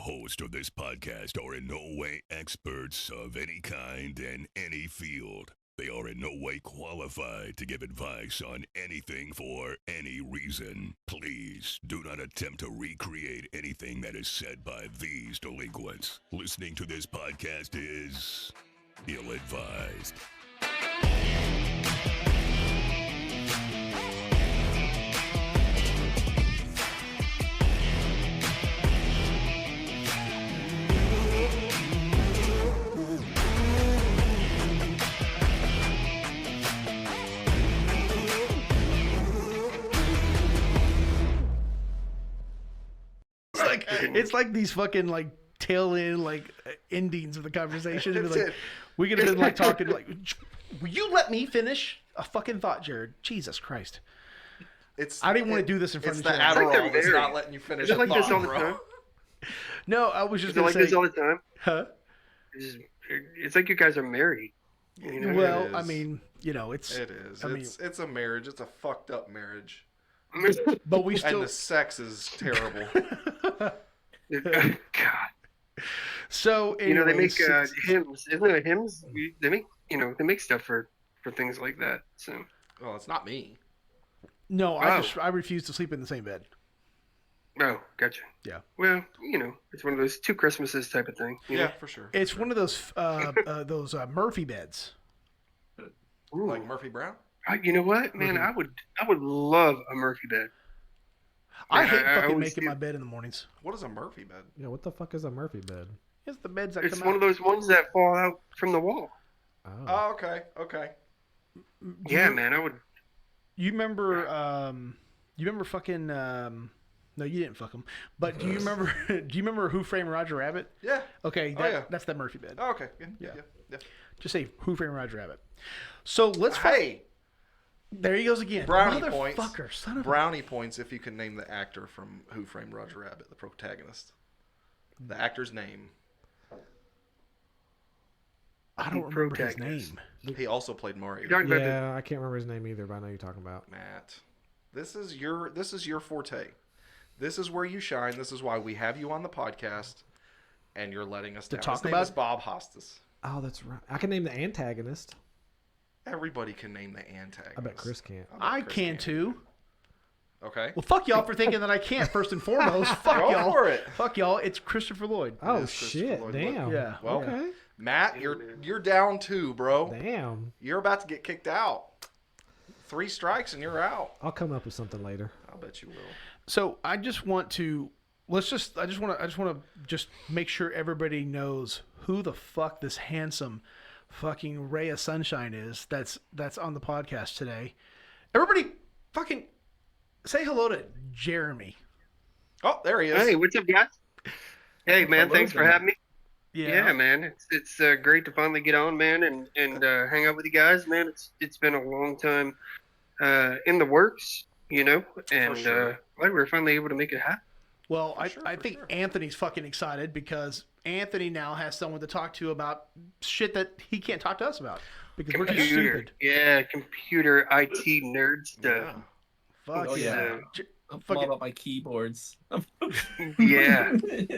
hosts of this podcast are in no way experts of any kind in any field. They are in no way qualified to give advice on anything for any reason. Please do not attempt to recreate anything that is said by these delinquents. Listening to this podcast is ill-advised. It's like these fucking like tail end like endings of the conversation. It'd be like, we could have been like talking like, will you let me finish a fucking thought, Jared? Jesus Christ! I didn't want to do this in front of Jared. It's the Adderall that's not letting you finish. Is it like this all the time? No, I was just Is it gonna like say. this all the time? Huh? It's like you guys are married. You know? Well, I mean, you know, It is. I mean, It's a marriage. It's a fucked up marriage. but we still. And the sex is terrible. God. So anyways, You know, they make hymns. Isn't it hymns? They make they make stuff for things like that. So. Well, it's not me. No, I refuse to sleep in the same bed. Oh, gotcha. Yeah. Well, it's one of those 2 Christmases type of thing. You know? For sure. It's one of those Murphy beds. Ooh. Like Murphy Brown? You know what, man? I would love a Murphy bed. I hate fucking always making do. my bed in the mornings. What is a Murphy bed? Yeah, what the fuck is a Murphy bed? It's the beds that It's come one out. of those ones that fall out from the wall. Oh, okay. Yeah, man, I would. You remember? You remember fucking? No, you didn't fuck him. But do you remember? Do you remember Who Framed Roger Rabbit? Yeah. Okay, Oh, yeah. that's that Murphy bed. Oh, okay. Yeah. Just say Who Framed Roger Rabbit. So let's. Hey, There he goes again. brownie points. Motherfucker, son of a. Brownie points if you can name the actor from Who Framed Roger Rabbit, the protagonist. The actor's name. I don't remember his Protagonist. name. He also played Mario. You're talking about Yeah, I can't remember his name either, but I know you're talking about. Matt, this is your forte. This is where you shine. This is why we have you on the podcast, and you're letting us To down. talk His name about- is Bob Hostas. Oh, that's right. I can name the antagonist. Everybody can name the antagonist. I bet Chris can't. bet I Chris can too. Okay. Well, fuck y'all for thinking that I can't. First and foremost, fuck Go y'all. for it. Fuck y'all. It's Christopher Lloyd. Oh is Christopher shit! Lloyd. Damn. Yeah. Well, Okay. Matt, you're down 2, bro. Damn. You're about to get kicked out. 3 strikes and you're out. I'll come up with something later. I'll bet you will. So I just want to I just want to just make sure everybody knows who the fuck this handsome fucking ray of sunshine is that's on the podcast today. Everybody fucking say hello to Jeremy. Oh, there he is. Hey, what's up, guys? Hey, man, thanks for having me. Yeah, man, it's great to finally get on, man, and hang out with you guys, man. It's been a long time in the works, and sure. we're finally able to make it happen. Well, For I sure. think Anthony's fucking excited because Anthony now has someone to talk to about shit that he can't talk to us about because we're too Computer, stupid. yeah, computer IT nerd stuff. Fuck Oh, yeah. yeah. I'm Fucking- all about my keyboards. Yeah,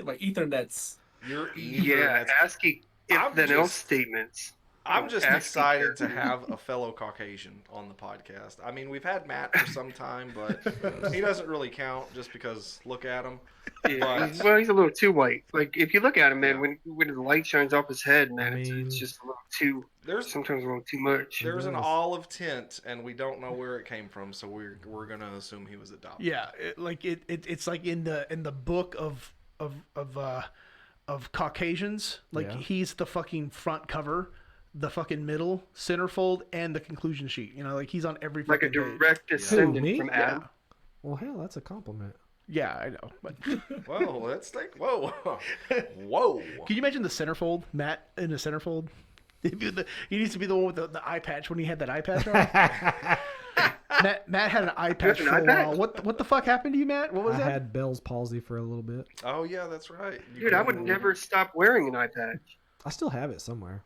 My Ethernets. You're yeah, ASCII I'm if then else just- statements. I'm just ASCII excited to character. have a fellow Caucasian on the podcast. I mean, we've had Matt for some time, but he doesn't really count just because look at him. Yeah, But- well, he's a little too white. Like if you look at him, man, when the light shines off his head, man, I mean- it's just a little too. There's Sometimes a little too much. there's an does. olive tint, and we don't know where it came from, so we're gonna assume he was adopted. Yeah, it's like in the book of Caucasians. Like Yeah. he's the fucking front cover, the fucking middle, centerfold, and the conclusion sheet. Like he's on every Like a fucking page. direct descendant me? from Adam. Well, hell, that's a compliment. Yeah, I know. But Whoa, let's think. Whoa, whoa. can you imagine the centerfold, Matt in the centerfold? He needs to be the one with the eye patch when he had that eye patch on. Matt had an eye patch an for eye a patch? while. What the fuck happened to you, Matt? What was I that? had Bell's palsy for a little bit. Oh yeah, that's right. You Dude, I can- would never stop wearing an eye patch. I still have it somewhere.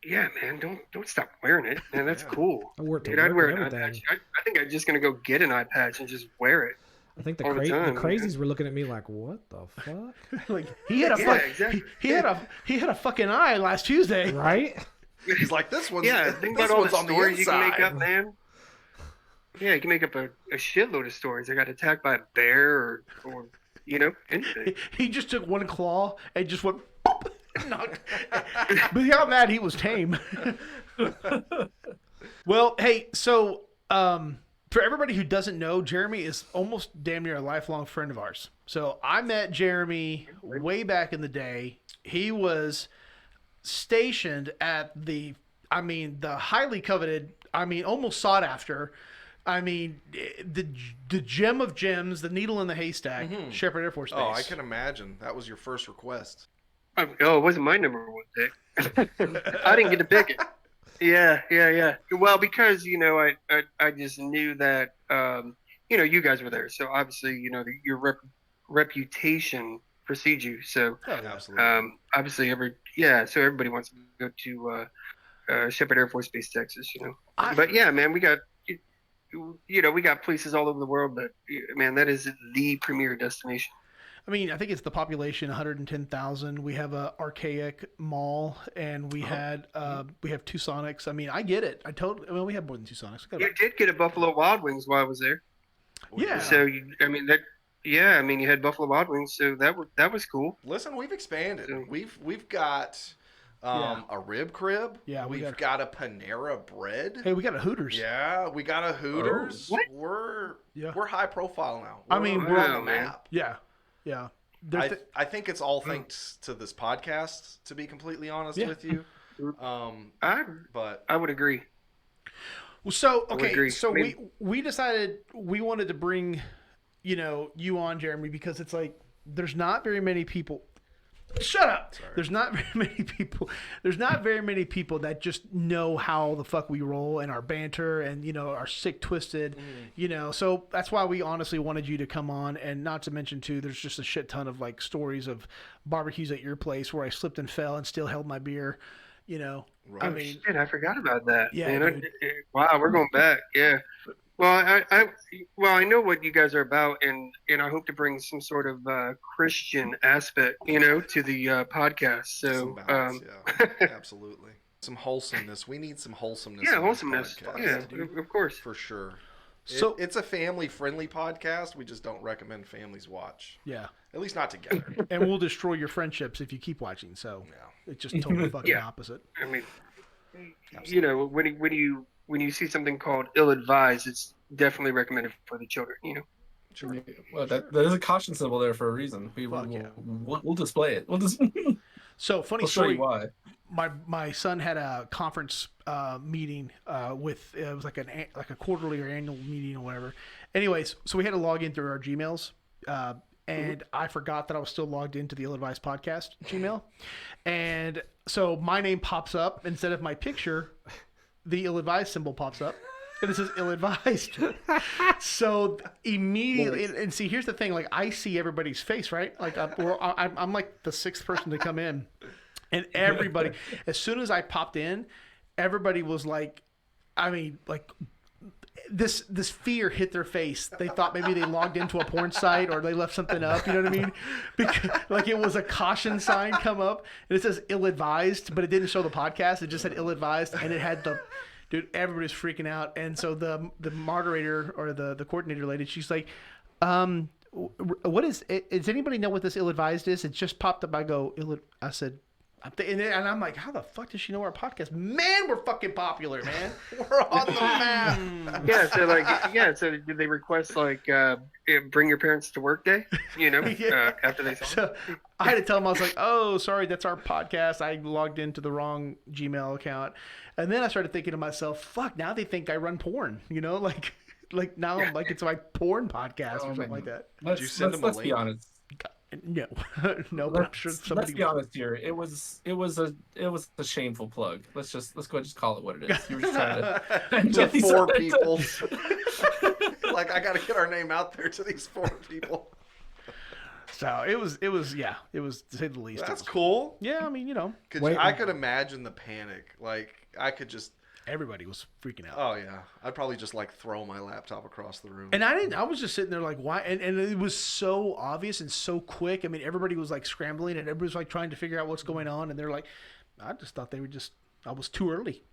Yeah, man, don't stop wearing it, man. That's Yeah. cool. I wore it to Dude, I'd work wear and an eye everything. patch. I think I'm just gonna go get an eye patch and just wear it. I think the All the time, the crazies were looking at me like, "What the fuck?" Like he had a exactly. he had a fucking eye last Tuesday. Right? He's like, this one's Think this about all one's the on the stories you can make inside. up, man. Yeah, you can make up a shitload of stories. I got attacked by a bear or anything. He just took one claw and just went. Knocked. But how mad he was tame. Well, hey, so for everybody who doesn't know, Jeremy is almost damn near a lifelong friend of ours. So I met Jeremy way back in the day. He was stationed at the highly coveted, almost sought after, the gem of gems, the needle in the haystack, Shepherd Air Force Base. Oh, I can imagine. That was your first request. Oh, it wasn't my number one pick. I didn't get to pick it. Yeah. Well, because I just knew that you guys were there, so obviously your reputation precedes you. So Absolutely. obviously so everybody wants to go to Shepherd Air Force Base, Texas. But yeah, man, we got we got places all over the world, but man, that is the premier destination. I think it's the population 110,000. We have a archaic mall, and we have two Sonics. I get it. We have more than two Sonics. You did get a Buffalo Wild Wings while I was there. Yeah. So you had Buffalo Wild Wings, so that was cool. Listen, we've expanded. We've got a rib crib. Yeah, we've got a Panera Bread. Hey, we got a Hooters. Yeah, we got a Hooters. What? We're high profile now. We're on the map. Yeah. Yeah. I think it's all thanks to this podcast, to be completely honest with you. But I would agree. Well, so okay, agree. so we decided we wanted to bring you on, Jeremy, because it's like there's not very many people. Shut up. Sorry. There's not very many people. There's not very many people that just know how the fuck we roll and our banter and our sick twisted, So that's why we honestly wanted you to come on, and not to mention too, there's just a shit ton of like stories of barbecues at your place where I slipped and fell and still held my beer. Right. Shit, I forgot about that. Yeah. Man, wow, we're going back. Yeah. Well, I know what you guys are about, and I hope to bring some sort of Christian aspect, to the podcast. So, some balance, absolutely, some wholesomeness. We need some wholesomeness. Yeah, wholesomeness. Yeah, of course, for sure. So it's a family-friendly podcast. We just don't recommend families watch. Yeah, at least not together. And we'll destroy your friendships if you keep watching. So it's just totally fucking opposite. Absolutely. When you see something called ill-advised, it's definitely recommended for the children. Sure. Well, that is a caution symbol there for a reason. We'll display it. So funny we'll story. Show you why. My son had a conference meeting with it was like a quarterly or annual meeting or whatever. Anyways, so we had to log in through our Gmails. And I forgot that I was still logged into the Ill Advised Podcast Gmail. And so my name pops up instead of my picture. The Ill Advised symbol pops up, and it says Ill Advised. So immediately, and see, here's the thing: like I see everybody's face, right? Like I'm like the sixth person to come in, and everybody, as soon as I popped in, everybody was like, this fear hit their face. They thought maybe they logged into a porn site or they left something up. You know what I mean? Because like it was a caution sign come up and it says ill-advised, but it didn't show the podcast. It just said ill-advised, and it had everybody's freaking out. And so the moderator or the coordinator lady, she's like, what does anybody know what this ill-advised is? It just popped up. I said, and I'm like, how the fuck does she know our podcast? Man, we're fucking popular, man. We're on the map. So did they request bring your parents to work day? After they saw. So I had to tell them, I was like, oh, sorry, that's our podcast. I logged into the wrong Gmail account, and then I started thinking to myself, fuck, now they think I run porn. Like now I'm like it's my porn podcast or something like that. Did you send them a link? Let's be honest. No, but I'm sure somebody. Let's be honest here. It was a shameful plug. Let's go ahead and just call it what it is. You were just trying to to 4 people. Like I got to get our name out there to these 4 people. So it was to say the least. That's cool. Yeah, I could imagine the panic. Like I could just. Everybody was freaking out. Oh yeah, I'd probably just like throw my laptop across the room. And I was just sitting there like, why? And it was so obvious and so quick. I mean, everybody was like scrambling and everybody was like trying to figure out what's going on. And they're like, I just thought I was too early.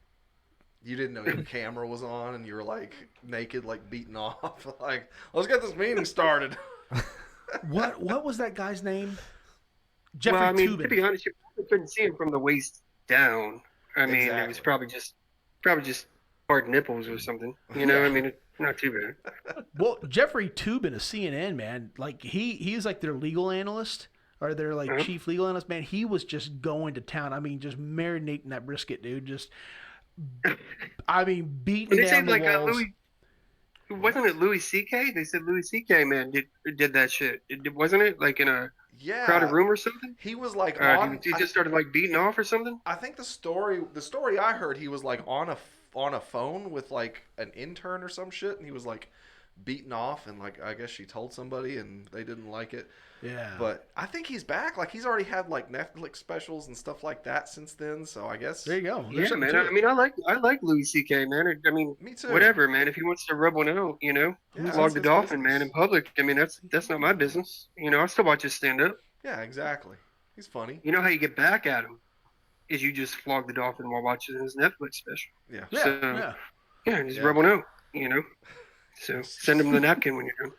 You didn't know your camera was on and you were like naked, like beating off. Like, let's get this meeting started. What was that guy's name? Jeffrey well, I mean, Tubin. to be honest, you probably couldn't see him from the waist down. I mean, it was probably just hard nipples or something. You know, I mean, it's not too bad. Well, Jeffrey Tubin of CNN, man, like he's like their legal analyst or their like chief legal analyst. Man, he was just going to town. I mean, just marinating that brisket, dude. Just, I mean, beating down the walls. Wasn't it Louis C.K.? They said Louis C.K. man did that shit. Wasn't it like in a crowded room or something? He was like he just started like beating off or something. I think the story I heard, he was like on a phone with like an intern or some shit, and he was like beaten off, and like I guess she told somebody and they didn't like it. Yeah. But I think he's back. Like he's already had like Netflix specials and stuff like that since then. So I guess there you go. Yeah, man. I mean, I like Louis C.K. man. I mean, me too. Whatever, man. If he wants to rub one out, you know, flog the dolphin, man, in public. I mean, that's not my business. You know, I still watch his stand up. Yeah, exactly. He's funny. You know how you get back at him is you just flog the dolphin while watching his Netflix special. Yeah. So, just rub one out. You know. So send him the napkin when you're done.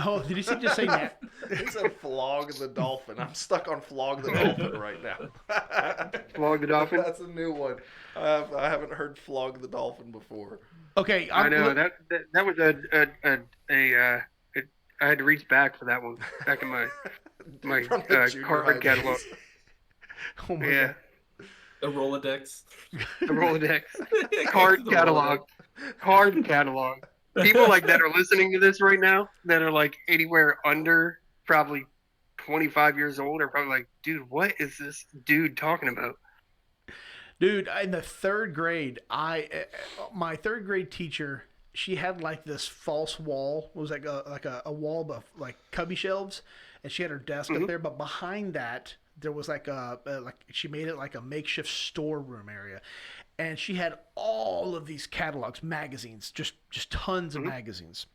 Oh, did you just say that? He said flog the dolphin. I'm stuck on flog the dolphin right now. Flog the dolphin? That's a new one. I haven't heard flog the dolphin before. Okay. I know. That was I had to reach back for that one. Back in my card catalog. Oh my God. The Rolodex. The Rolodex. Card catalog. Card catalog. People like that are listening to this right now that are like anywhere under probably 25 years old are probably like, dude, what is this dude talking about? Dude, in the third grade, my third grade teacher, she had like this false wall. It was like a wall of like cubby shelves, and she had her desk up there. But behind that, there was like she made it like a makeshift storeroom area. And she had all of these catalogs, magazines, just tons of magazines.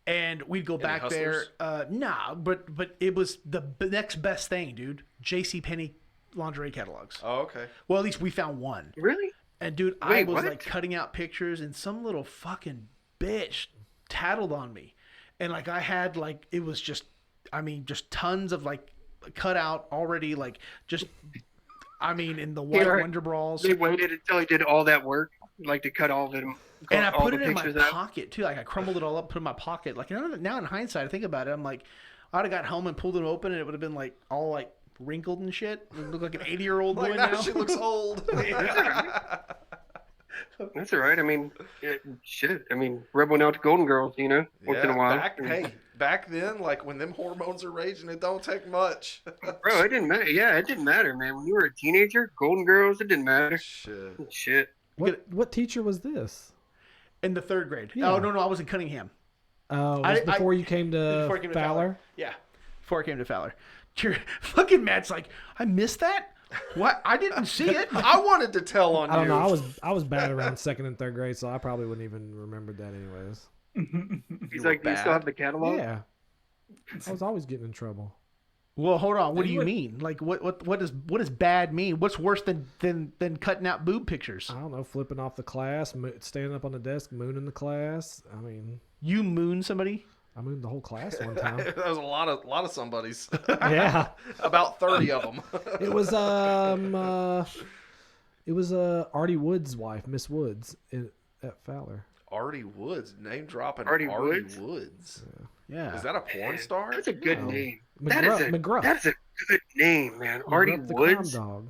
And we'd go back there. Nah, but it was the next best thing, dude. JCPenney lingerie catalogs. Oh, okay. Well, at least we found one. Really? And dude, I was like cutting out pictures, and some little fucking bitch tattled on me. And like I had like, it was just tons of like cut out already, like just... I mean, in the white Wonder Bras. They waited until he did all that work, like to cut all of them. And I put it in my pocket, too. Like, I crumbled it all up, put it in my pocket. Like, now in hindsight, I think about it, I'm like, I'd have got home and pulled it open, and it would have been, like, all, like, wrinkled and shit. It would look like an 80-year-old boy now. She looks old. That's all right. I mean, shit. I mean, rub one out to Golden Girls, you know, once in a while. Back then, like when them hormones are raging, it don't take much. Bro, it didn't matter. Yeah, it didn't matter, man. When you were a teenager, Golden Girls, it didn't matter. Shit. What teacher was this? In the third grade. Yeah. Oh, no, I was in Cunningham. Oh, before you came to Fowler? Yeah, before I came to Fowler. Fucking Matt's like, I missed that? What? I didn't see it. I wanted to tell on you. I don't know. I was bad around second and third grade, so I probably wouldn't even remember that anyways. He's like, do you still have the catalog? Yeah. I was always getting in trouble. Well, hold on. What do you mean? Like, what does bad mean? What's worse than cutting out boob pictures? I don't know. Flipping off the class, standing up on the desk, mooning the class. I mean, you moon somebody? I mooned the whole class one time. That was a lot of somebodies. Yeah, about 30 of them. It was Artie Woods' wife, Miss Woods, at Fowler. Artie Woods, name dropping. Artie Woods. Yeah. Is that a porn star? That's a good name. McGruff. That's a good name, man. Artie Woods. The dog.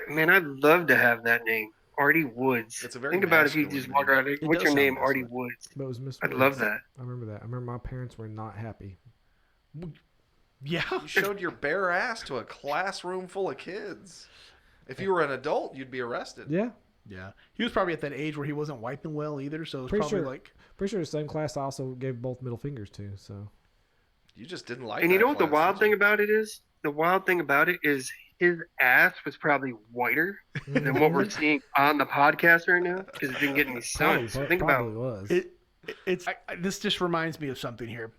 Man, I'd love to have that name. Artie Woods. It's a very Think about if you just walk around. What's your name? Artie Woods. But it was Miss I'd Woods. love that. I remember that. I remember my parents were not happy. Yeah. You showed your bare ass to a classroom full of kids. If you were an adult, you'd be arrested. Yeah. Yeah. He was probably at that age where he wasn't wiping well either, so it was Pretty probably sure, like... Pretty sure the same class I also gave both middle fingers to, so... You just didn't like And that you know what the class, wild did you? thing about it is? The wild thing about it is his ass was probably whiter than what we're seeing on the podcast right now because it didn't get any sun. So think about was. This just reminds me of something here.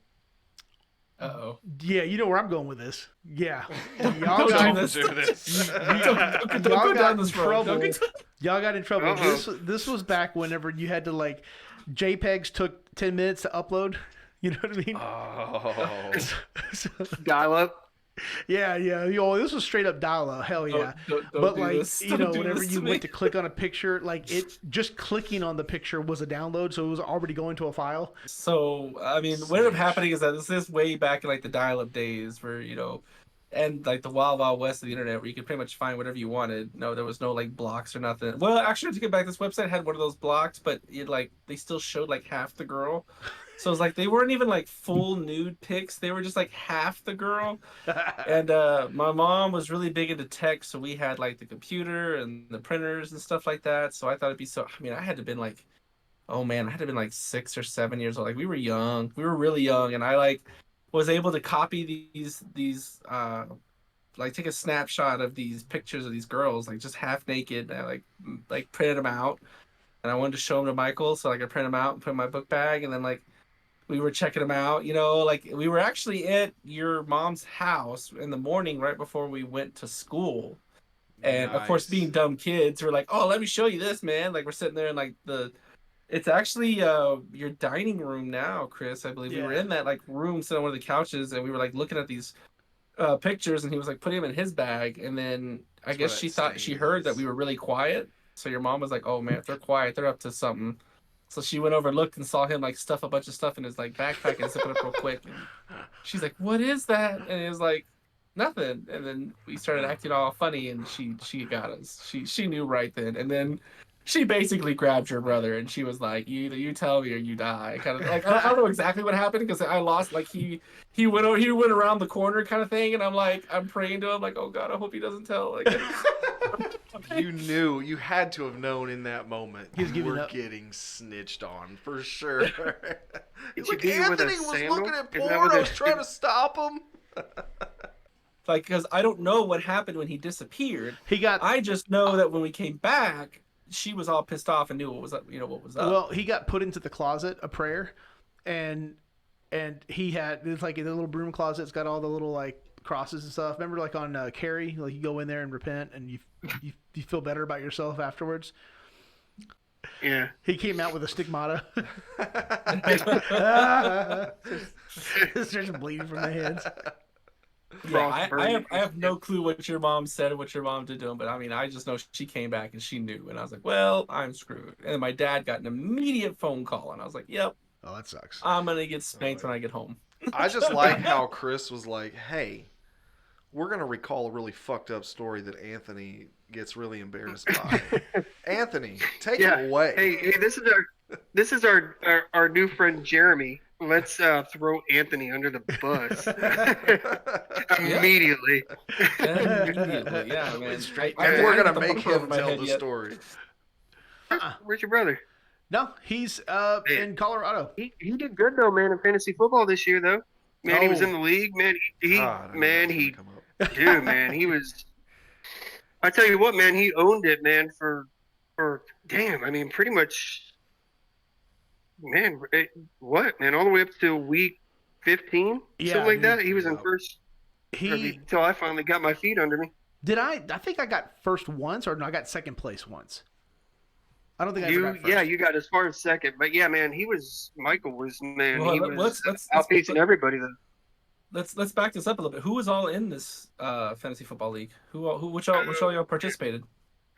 Uh-oh. Yeah, you know where I'm going with this. Yeah. Don't do this. Don't go down this road. Y'all got in trouble. Uh-oh. This was back whenever you had to like JPEGs took 10 minutes to upload. You know what I mean? Oh. dial up. Yeah. This was straight up dial-up. Hell yeah. Don't but do like, this. you know, Don't do whenever this you to went me. to click on a picture, like it just clicking on the picture was a download, so it was already going to a file. So, I mean, what ended up happening is that this is way back in like the dial-up days where, you know, and like the wild, wild west of the internet where you could pretty much find whatever you wanted. No, there was no like blocks or nothing. Well, actually, to get back, this website had one of those blocks, but it like, they still showed like half the girl. So it's like, they weren't even like full nude pics. They were just like half the girl. And my mom was really big into tech. So we had like the computer and the printers and stuff like that. So I thought it'd be so, I mean, I had to have been like, oh man, I had to have been like 6 or 7 years old. Like we were young. We were really young. And I like was able to copy these like take a snapshot of these pictures of these girls, like just half naked. And I like printed them out. And I wanted to show them to Michael. So like I print them out and put in my book bag. And then like we were checking them out, you know, like we were actually at your mom's house in the morning right before we went to school. And of course, being dumb kids, we're like, oh, let me show you this, man. Like we're sitting there in like it's actually your dining room now, Chris. I believe we were in that like room sitting on one of the couches, and we were like looking at these pictures, and he was like putting them in his bag. And then I guess she thought she heard that we were really quiet. So your mom was like, oh man, if they're quiet, they're up to something. So she went over and looked and saw him like stuff a bunch of stuff in his like backpack and zip it up real quick. And she's like, what is that? And it was like, nothing. And then we started acting all funny, and she got us. She knew right then. And then she basically grabbed your brother, and she was like, you tell me or you die. Kind of like, I don't know exactly what happened because I lost, like he went around the corner kind of thing, and I'm praying to him like, oh God, I hope he doesn't tell. Like, You had to have known in that moment you were up. getting snitched on for sure. Like Anthony was looking at pornos trying to stop him. like, because I don't know what happened when he disappeared. I just know that when we came back, she was all pissed off and knew what was up. Well, he got put into the closet of prayer, and he had, it's like a little broom closet. It's got all the little like crosses and stuff. Remember, like on Carrie, like you go in there and repent, and you feel better about yourself afterwards. Yeah. He came out with a stigmata. Starts bleeding from the hands. Yeah, I have no clue what your mom said or what your mom did to him, but I mean, I just know she came back and she knew, and I was like, well, I'm screwed. And my dad got an immediate phone call, and I was like, yep. Oh, that sucks. I'm gonna get spanked when I get home. I just like how Chris was like, hey, we're going to recall a really fucked up story that Anthony gets really embarrassed by. Anthony, take it away. Hey, this is our new friend Jeremy. Let's throw Anthony under the bus immediately. Immediately, yeah, man. And we're going to make him tell the story. Where's your brother? No, he's in Colorado. He did good though, man, in fantasy football this year though. Man, he was in the league, man. Dude, man, he was. I tell you what, man, he owned it, man. For damn, I mean, pretty much. Man, man, all the way up to week 15, something like that. He was in first. Until I finally got my feet under me. Did I think I got first once, or no? I got second place once. I don't think I got first. Yeah, you got as far as second, but yeah, man, Michael was well, he was outpacing everybody though. Let's back this up a little bit. Who was all in this fantasy football league? Which all y'all participated?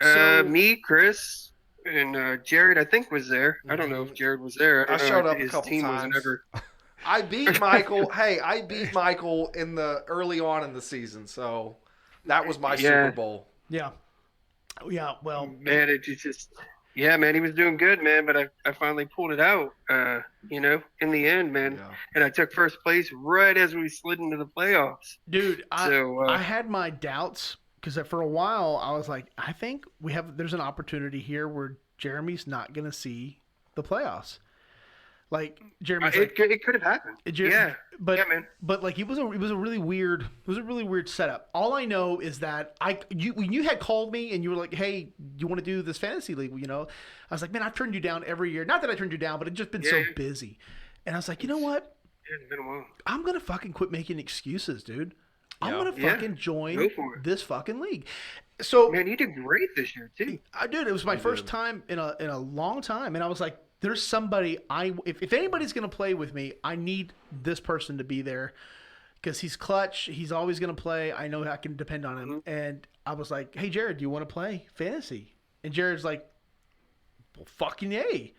Me, Chris, and Jared. I think was there. I don't know if Jared was there. I showed up his a couple team times. Was never... I beat Michael. Hey, I beat Michael in the early on in the season, so that was my Super Bowl. Yeah. Well, man, it just. Yeah, man, he was doing good, man, but I finally pulled it out, in the end, man. Yeah. And I took first place right as we slid into the playoffs. Dude, I had my doubts because for a while I was like, I think there's an opportunity here where Jeremy's not going to see the playoffs. Like Jeremy, like, it could have happened. Yeah, but yeah, man. But like it was a really weird setup. All I know is that when you had called me and you were like, hey, you want to do this fantasy league? You know, I was like, man, I've turned you down every year. Not that I turned you down, but it's just been so busy. And I was like, you know what? It's been a while. I'm gonna fucking quit making excuses, dude. I'm gonna fucking join this fucking league. So man, you did great this year too. I did. It was my first time in a long time, and I was like, there's somebody if anybody's gonna play with me, I need this person to be there because he's clutch. He's always gonna play. I know I can depend on him. Mm-hmm. And I was like, hey Jared, do you want to play fantasy? And Jared's like, well, fucking yay!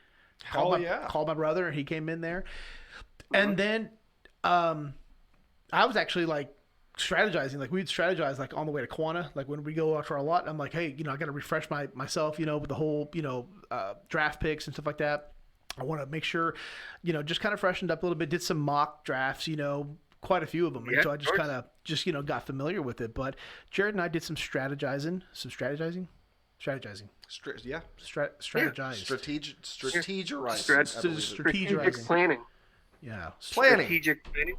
Called my brother, and he came in there. And then I was actually like strategizing, like we'd strategize like on the way to Quanta, like when we go out for our lot. I'm like, hey, I got to refresh myself, with the whole, draft picks and stuff like that. I want to make sure, just kind of freshened up a little bit, did some mock drafts, quite a few of them. And so I just kind of got familiar with it. But Jared and I did some strategizing. Strategize. Strategic planning. Yeah. Strategic planning.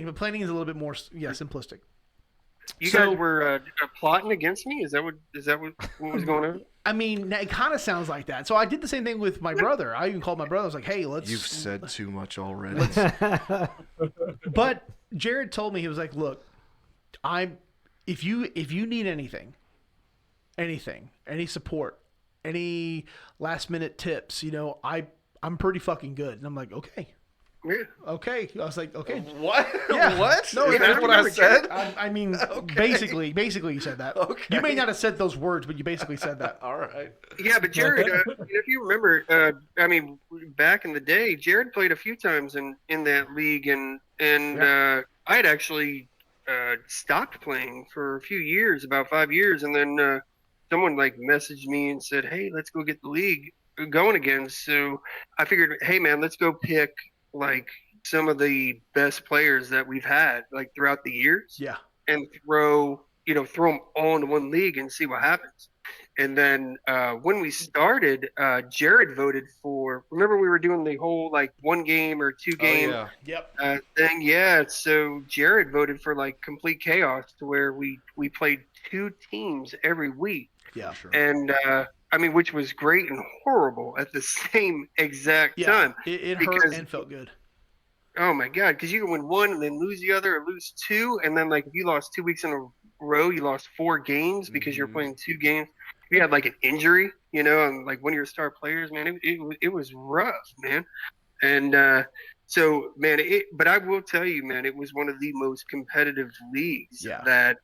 But planning is a little bit more, simplistic. You guys were plotting against me? Is that what was going on? I mean, it kind of sounds like that. So I did the same thing with my brother. I even called my brother. I was like, hey, let's... You've said too much already. But Jared told me, he was like, look, if you need anything, any support, any last minute tips, I'm pretty fucking good. And I'm like, okay. Yeah. Okay. I was like, okay. What? Yeah. What? No, that's what I said? I mean, basically you said that. Okay. You may not have said those words, but you basically said that. All right. Yeah, but Jared, if you remember, back in the day, Jared played a few times in that league, and I had actually stopped playing for a few years, about 5 years, and then someone like messaged me and said, hey, let's go get the league going again. So I figured, hey man, let's go pick like some of the best players that we've had like throughout the years, and throw them all into one league and see what happens. And then when we started, Jared voted for. Remember, we were doing the whole like 1 game or 2 game thing. Yeah, so Jared voted for like complete chaos, to where we played 2 teams every week. Yeah, sure. And which was great and horrible at the same exact time. It hurt and felt good. Oh my God, because you can win 1 and then lose the other, or lose 2, and then like if you lost 2 weeks in a row, you lost 4 games because you're playing 2 games. If you had like an injury, and like one of your star players, man, it was rough, man. And so, man, but I will tell you, man, it was one of the most competitive leagues that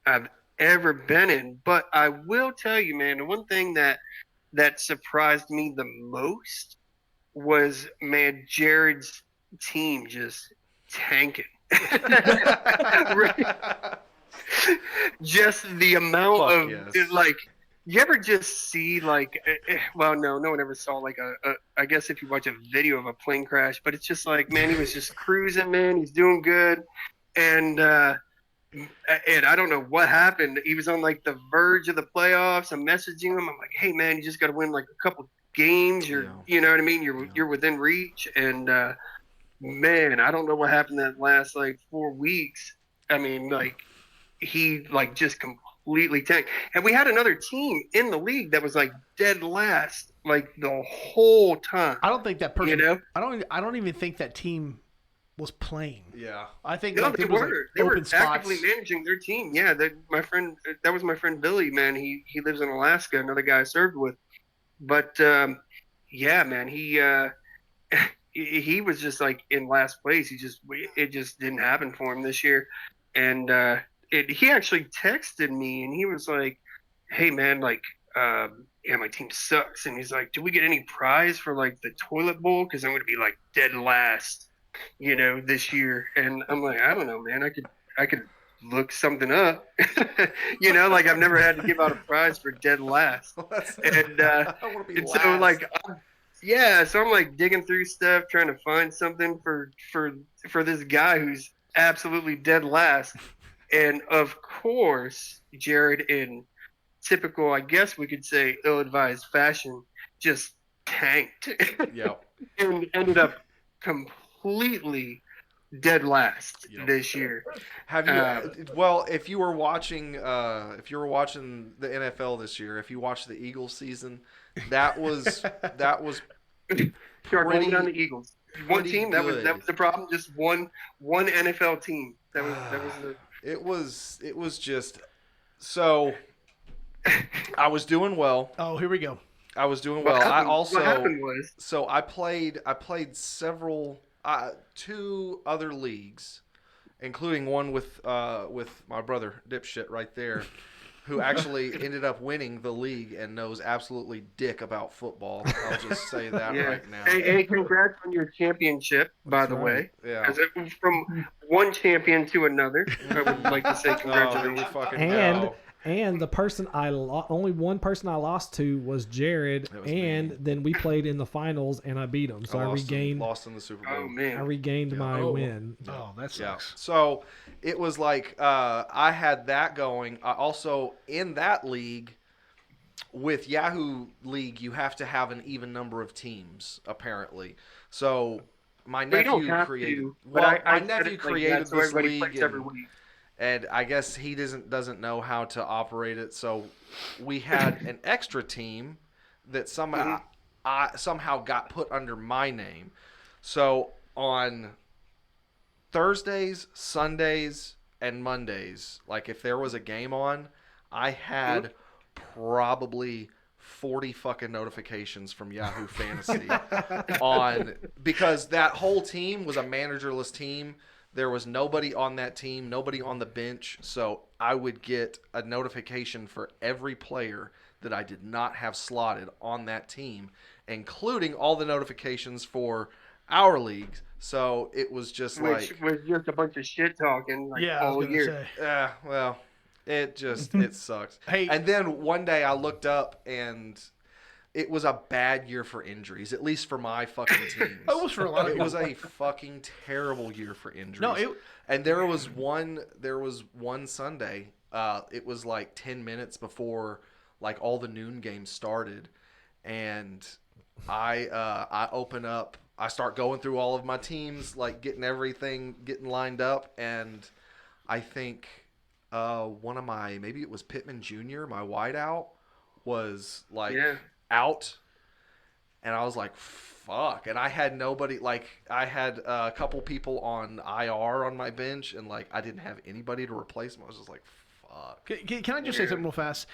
I've ever been in. But I will tell you, man, the one thing that surprised me the most was, man, Jared's team just tanking. Just the amount like, you ever just see like, well, no one ever saw like I guess if you watch a video of a plane crash, but it's just like, man, he was just cruising, man, he's doing good. And I don't know what happened. He was on like the verge of the playoffs. I'm messaging him. I'm like, hey man, you just got to win like a couple games. You know what I mean? You're within reach. And man, I don't know what happened that last like 4 weeks. I mean, like he like just completely tanked. And we had another team in the league that was like dead last like the whole time. I don't think that person. I don't even think that team was playing. Yeah, I think they were. Like they were spots. Actively managing their team. Yeah, that was my friend Billy. Man, he lives in Alaska. Another guy I served with. But yeah, man, he was just like in last place. It just didn't happen for him this year. And he actually texted me and he was like, "Hey man, like my team sucks." And he's like, "Do we get any prize for like the toilet bowl? Because I'm going to be like dead last, this year." And I'm like, "I don't know, man. I could look something up." Like I've never had to give out a prize for dead last. And I want to be last. So like, so I'm like digging through stuff, trying to find something for this guy who's absolutely dead last. And of course, Jared, in typical, I guess we could say, ill-advised fashion, just tanked. Yep. And ended up completely dead last this year. Have you? Well, if you were watching the NFL this year, if you watched the Eagles season, that was Start pretty blaming on the Eagles. One team that was good. the problem. Just one NFL team. That was the. It was just so. I was doing well. Oh, here we go. I was doing well. What happened was so I played several 2 other leagues, including one with my brother Dipshit right there, who actually ended up winning the league and knows absolutely dick about football. I'll just say that right now. Hey, congrats on your championship, by the way. Yeah. From one champion to another, I would like to say congratulations. And the person only one person I lost to was Jared, and me. then we played in the finals and I beat him. So I regained lost in the Super Bowl. Oh man, I regained my win. Oh, that sucks. Yeah. So it was like I had that going. I also in that league with Yahoo League, you have to have an even number of teams apparently. So my nephew created. My nephew created this league. And I guess he doesn't know how to operate it, so we had an extra team that somehow got put under my name. So on Thursdays, Sundays, and Mondays, like if there was a game on, I had probably 40 fucking notifications from Yahoo Fantasy because that whole team was a managerless team. There was nobody on that team, nobody on the bench, so I would get a notification for every player that I did not have slotted on that team, including all the notifications for our leagues. So it was just which was just a bunch of shit talking all year. Yeah, well, it sucks. Hey, and then one day I looked up and it was a bad year for injuries, at least for my fucking teams. It was for a lot of people. It was a fucking terrible year for injuries. And there was one Sunday. It was like 10 minutes before like all the noon games started, and I open up. I start going through all of my teams, like getting lined up, and I think one of maybe it was Pittman Jr., my wideout, was like. Yeah. Out, and I was like, fuck. And I had nobody, like, I had a couple people on IR on my bench, and like I didn't have anybody to replace them. I was just like, fuck. Can I just say something real fast?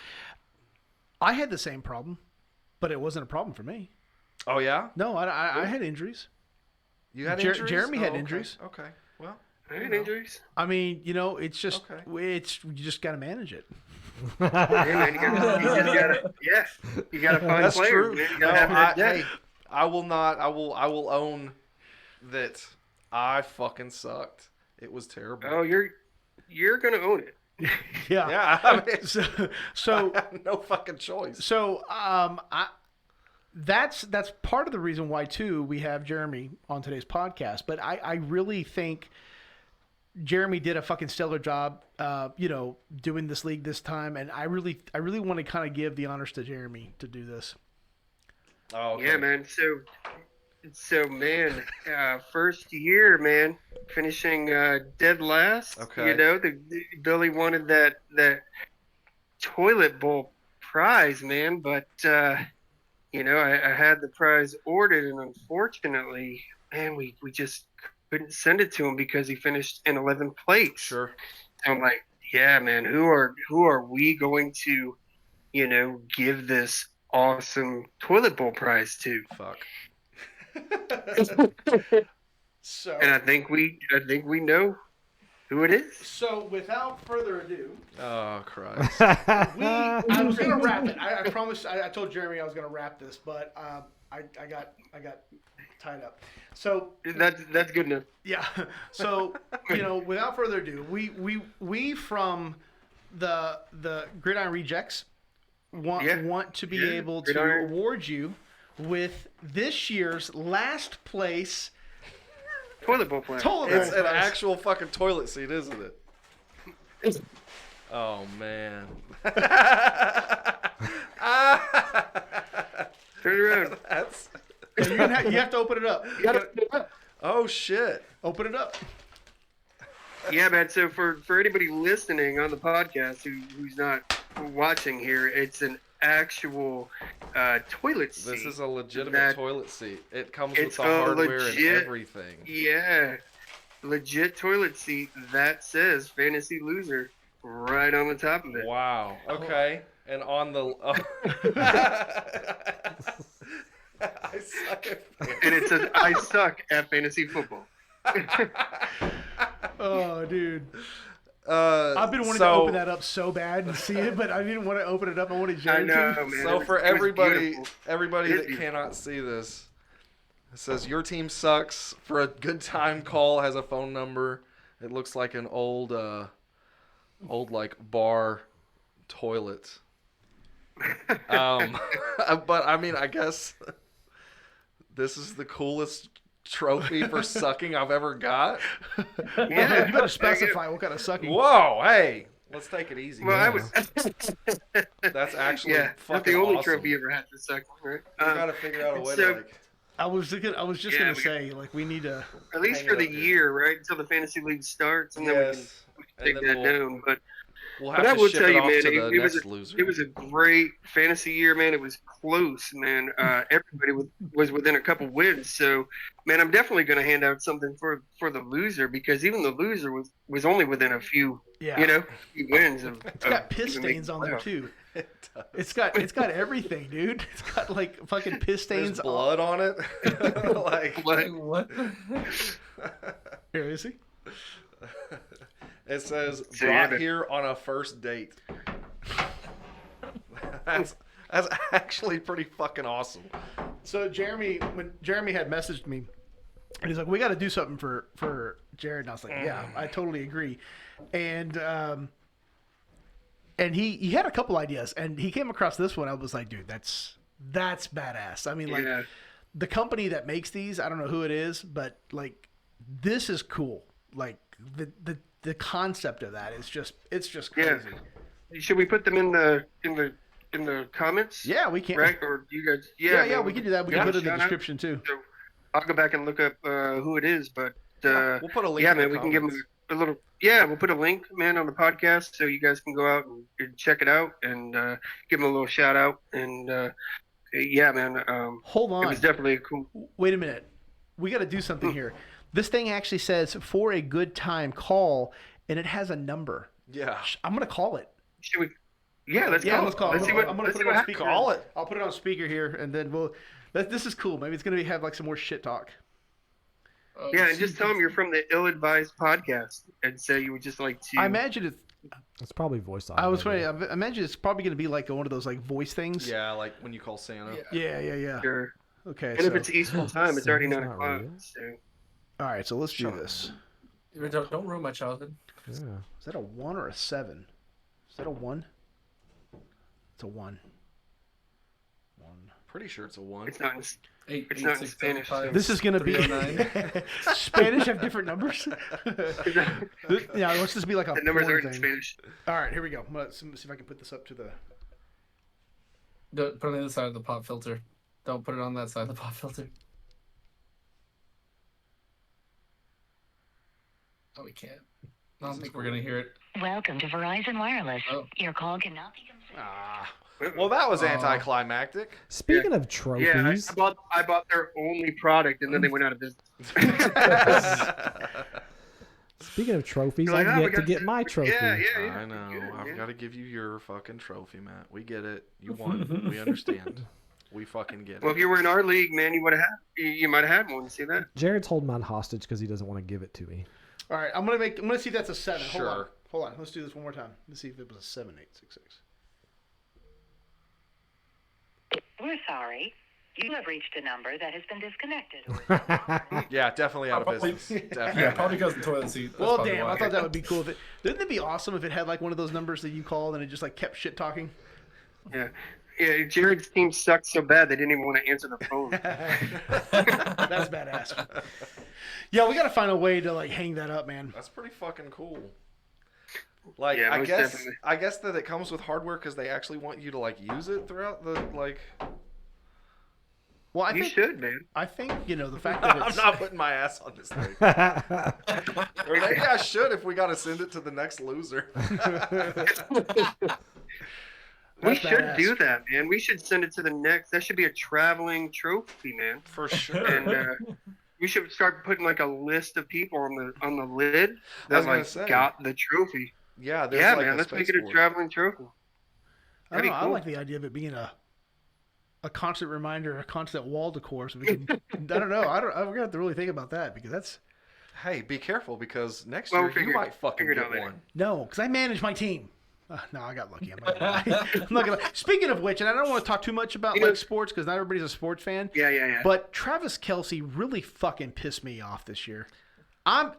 I had the same problem, but it wasn't a problem for me. Oh yeah? No, I had injuries. You had injuries? Jeremy had injuries. Okay, well, I had injuries. I mean, it's just you just got to manage it. You gotta find That's players. true. Man. You gotta have that depth. Hey, I will own that I fucking sucked. It was terrible. Oh, you're gonna own it. Yeah. I mean, so I have no fucking choice. So that's part of the reason why too we have Jeremy on today's podcast. But I really think Jeremy did a fucking stellar job, doing this league this time, and I really want to kind of give the honors to Jeremy to do this. Oh, okay. Yeah, man. So man, first year, man, finishing dead last. Okay. Billy wanted that toilet bowl prize, man, but I had the prize ordered, and unfortunately, man, we just couldn't send it to him because he finished in 11th place. Sure. So I'm like, yeah, man, who are we going to, give this awesome toilet bowl prize to? Fuck. And I think we know who it is. So without further ado, oh Christ, I was gonna wrap it. I promised. I told Jeremy I was gonna wrap this, but I got tied up. So that's good enough. Yeah. So without further ado, we from the Gridiron Rejects want to be able to award you with this year's last place toilet bowl prize. It's an actual fucking toilet seat, isn't it? Oh man. Turn around. That's. You have to open it up. Oh shit! Open it up. Yeah, man. So for anybody listening on the podcast who's not watching here, it's an actual toilet seat. This is a legitimate toilet seat. It comes with the hardware and everything. Yeah, legit toilet seat that says Fantasy Loser right on the top of it. Wow. Okay. And on the. I suck at And it says I suck at fantasy football. Oh, dude. I've been wanting to open that up so bad and see it, but I didn't want to open it up. I wanted Jared to. Man. So for everybody that cannot see this, it says your team sucks. For a good time, call has a phone number. It looks like an old like bar toilet. But I mean, I guess this is the coolest trophy for sucking I've ever got. Yeah, you better specify what kind of sucking. Whoa, hey, let's take it easy. Well, That's actually fucking not the only awesome. trophy you ever had to suck, right? We gotta figure out a way to like. I was just gonna say, like, we need to at least for the year, right, until the fantasy league starts, and then we can take that down. We'll But have I to will ship tell it you, off man, to the it next loser. it was a great fantasy year, man. It was close, man. Everybody was within a couple wins. So, man, I'm definitely going to hand out something for the loser, because even the loser was only within a few, few wins. It's got piss stains on there too. It's got everything, dude. It's got like fucking piss stains. There's blood on it. Like what? Here is he? It says brought here on a first date. That's actually pretty fucking awesome. So when Jeremy had messaged me, and he's like, "We got to do something for Jared," and I was like, "Yeah, I totally agree." And he had a couple ideas, and he came across this one. I was like, "Dude, that's badass." I mean, like the company that makes these, I don't know who it is, but like this is cool. Like the concept of that is just crazy. Yeah. Should we put them in the comments? Yeah, we can. Right? Or you guys? Yeah, we can do that. We can put it in the description too. So I'll go back and look up who it is, but we'll put a link. Yeah, man, we can give them a little. Yeah, we'll put a link, man, on the podcast, so you guys can go out and check it out and give them a little shout out. And yeah, man. Hold on. It was definitely a cool. Wait a minute. We got to do something here. This thing actually says for a good time call, and it has a number. Yeah. I'm gonna call it. Should we? Yeah, let's call. Let's call. Let's see what. I'm gonna put it on speaker. Call it. I'll put it on speaker here, and then we'll. This is cool. Maybe it's gonna have like some more shit talk. Yeah, and just tell them you're from the Ill-Advised podcast, and say you would just like to. I imagine it's probably voice. I was wondering. I imagine it's probably gonna be like one of those like voice things. Yeah, like when you call Santa. Yeah. Sure. Okay. And if it's Eastern time, it's already 9 o'clock. So. All right, so let's do this. Don't ruin my childhood. Yeah. Is that a 1 or a 7? Is that a 1? It's a 1. 1. Pretty sure it's a 1. It's not in, It's not in Spanish. This is gonna be Spanish have different numbers. Yeah, let's just be like a. The numbers aren't in thing. Spanish. All right, here we go. Let's see if I can put this up to the. Don't put it on the other side of the pop filter. Don't put it on that side of the pop filter. Oh, we can't. I don't think we're gonna hear it. Welcome to Verizon Wireless. Your call cannot be considered. Well, that was anticlimactic. Speaking of trophies, I bought their only product, and then they went out of business. Speaking of trophies, Like, I've we yet to gotta get do- my trophy. Yeah. I know. Good, I've yeah. got to give you your fucking trophy, Matt. We get it. You won. We understand. We fucking get it. Well, if you were in our league, man, you might have had one. See that? Jared's holding mine hostage because he doesn't want to give it to me. All right, I'm gonna see if that's a 7. Sure. Hold on. Let's do this one more time. Let's see if it was a 7866. We're sorry. You have reached a number that has been disconnected. Yeah, definitely out of business. Definitely. Yeah, probably goes in the toilet seat. That's Well, probably damn, why. I thought that would be cool. Didn't it be awesome if it had like one of those numbers that you called and it just like kept shit talking? Yeah. Yeah, Jared's team sucked so bad they didn't even want to answer the phone. That's badass. Yeah, we got to find a way to like hang that up, man. That's pretty fucking cool. Like, Yeah, I most guess definitely. I guess that it comes with hardware because they actually want you to like use it throughout the like. Well, I You think should, man. I think the fact that I'm it's not putting my ass on this thing. Or maybe I should if we got to send it to the next loser. We That's should badass. do that, man. We should send it to the next. That should be a traveling trophy, man. For sure. And we should start putting like a list of people on the lid I was that gonna like say. got the trophy. Yeah, there's Yeah, like man. a Let's make it a space traveling trophy. I don't know. I cool. like the idea of it being a constant reminder, a constant wall decor. So we can. I don't know. We're gonna have to really think about that because that's Hey, be careful because next Well, year figure- you might fucking figure it get out later. one. no, because I manage my team. No, I got lucky. I'm not gonna lie. I'm not gonna lie. Speaking of which, and I don't want to talk too much about You know- like sports because not everybody's a sports fan. Yeah. But Travis Kelce really fucking pissed me off this year. I'm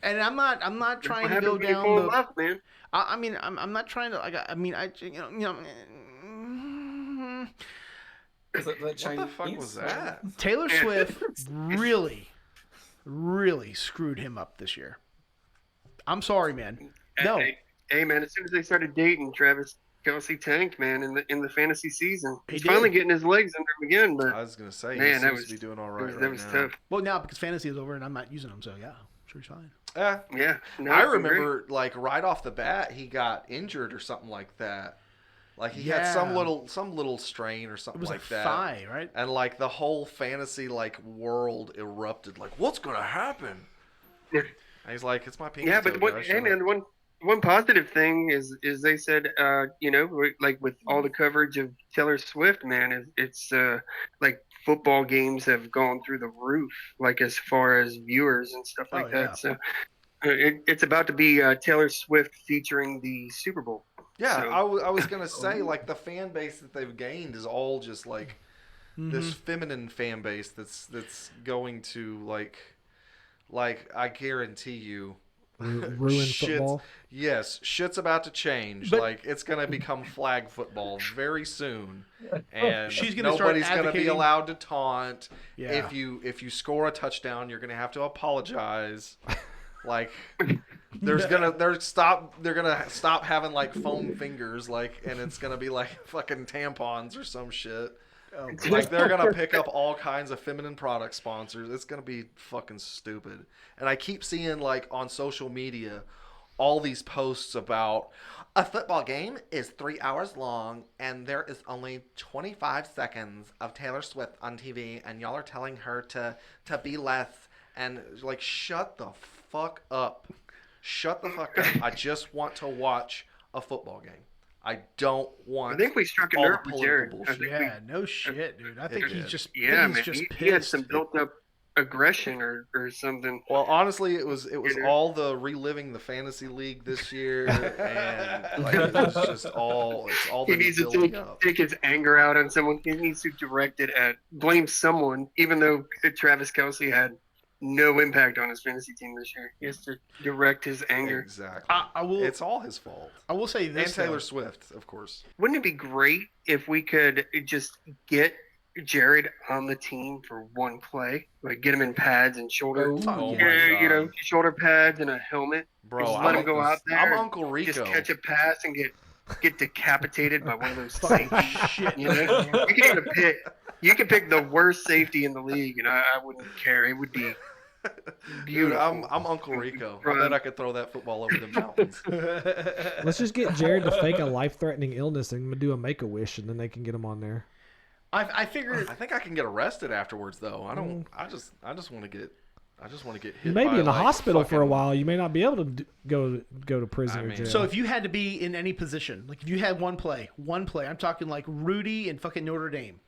not trying to go down fall in the. love, man. I mean, I'm not trying to. Is it the What the Chinese? fuck was that? Taylor Swift really, really screwed him up this year. I'm sorry, man. No, Hey, man. As soon as they started dating, Travis Kelce tanked, man, in the fantasy season. He He's did. finally getting his legs under him again, but I was gonna say Man, he that seems was- to be doing all right that was now. tough. well now because fantasy is over and I'm not using them, so yeah, sure he's fine. Yeah. No, I it's been great. remember like right off the bat he got injured or something like that. Like he had some Yeah. little strain or It something was like a that. thigh, right? And like the whole fantasy like world erupted. Like, what's gonna happen? Yeah. And he's like, it's my pinky Yeah, toe, but guys, hey, shut man, up." one positive thing is they said, like with all the coverage of Taylor Swift, man, it's like football games have gone through the roof, like as far as viewers and stuff like yeah. that. So it's about to be Taylor Swift featuring the Super Bowl. Yeah, So- I was gonna say like the fan base that they've gained is all just like this feminine fan base that's going to like I guarantee you Ruin football. Yes, shit's about to change. But- like it's gonna become flag football very soon, and She's gonna start nobody's gonna be advocating- allowed to taunt. Yeah. If you score a touchdown, you're gonna have to apologize. Like they're gonna stop having like foam fingers, like, and it's gonna be like fucking tampons or some shit. Oh, Like they're gonna pick up all kinds of feminine product sponsors. It's gonna be fucking stupid. And I keep seeing like on social media all these posts about a football game is 3 hours long and there is only 25 seconds of Taylor Swift on TV and y'all are telling her to be less, and like shut the fuck up. Shut the fuck up. I just want to watch a football game. I don't want I think we struck a all the nerve with Jared. political I think yeah, no shit, dude. I think It he's did. just Yeah, he's man. just He had pissed. some built up aggression or something. Well, honestly, it was know? all the reliving the fantasy league this year, and like it was just all it's all He been needs to building up. take his anger out on someone. He needs to direct it at blame someone, even though Travis Kelce had no impact on his fantasy team this year. He has to direct his anger. Exactly. I will. It's all his fault. I will say And this. Taylor though. Swift, of course. Wouldn't it be great if we could just get Jared on the team for one play? Like get him in pads and shoulder, Oh my you know, God. shoulder pads and a helmet. Bro, Just I'm, let him go out there I'm and Uncle Rico. Just catch a pass and get decapitated by one of those Fucking safeties. shit. You know, you can pick the worst safety in the league, and I wouldn't care. It would be Dude, beautiful. I'm Uncle Rico. I bet I could throw that football over the mountains. Let's just get Jared to fake a life-threatening illness and do a Make-A-Wish, and then they can get him on there. I figured. I think I can get arrested afterwards, though. I don't. I just want to get. I just want to get hit. You may by, be in the like, hospital for a fucking- while. You may not be able to go to prison I or mean- jail. So if you had to be in any position, like if you had one play, I'm talking like Rudy and fucking Notre Dame,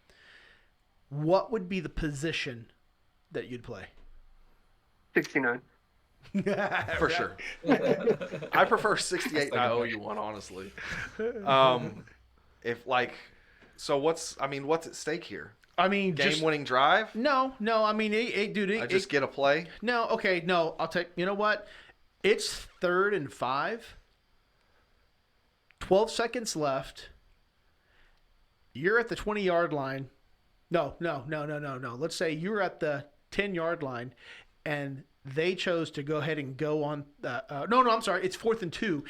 what would be the position that you'd play? 69. For sure. I prefer 68 and I owe you one, honestly. If like, so what's at stake here? I mean, just Game-winning drive? no. I mean, dude, I just get a play? no. Okay, no. I'll take. You know what? It's 3rd and 5. 12 seconds left. You're at the 20-yard line. No. Let's say you're at the 10-yard line, and they chose to go ahead and go on. No, I'm sorry. It's 4th and 2,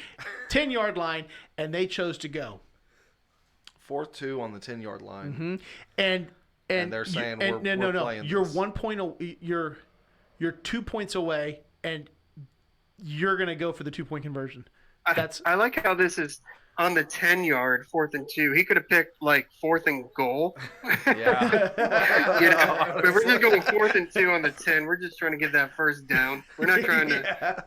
10-yard line, and they chose to go. 4th 2 on the 10-yard line. And And they're saying we're playing You're this. 1 point. You're 2 points away, and you're gonna go for the 2 point conversion. I like how this is on the 10-yard, 4th and 2. He could have picked like 4th and goal. Yeah. But we're just going 4th and 2 on the 10. We're just trying to get that first down. We're not trying to,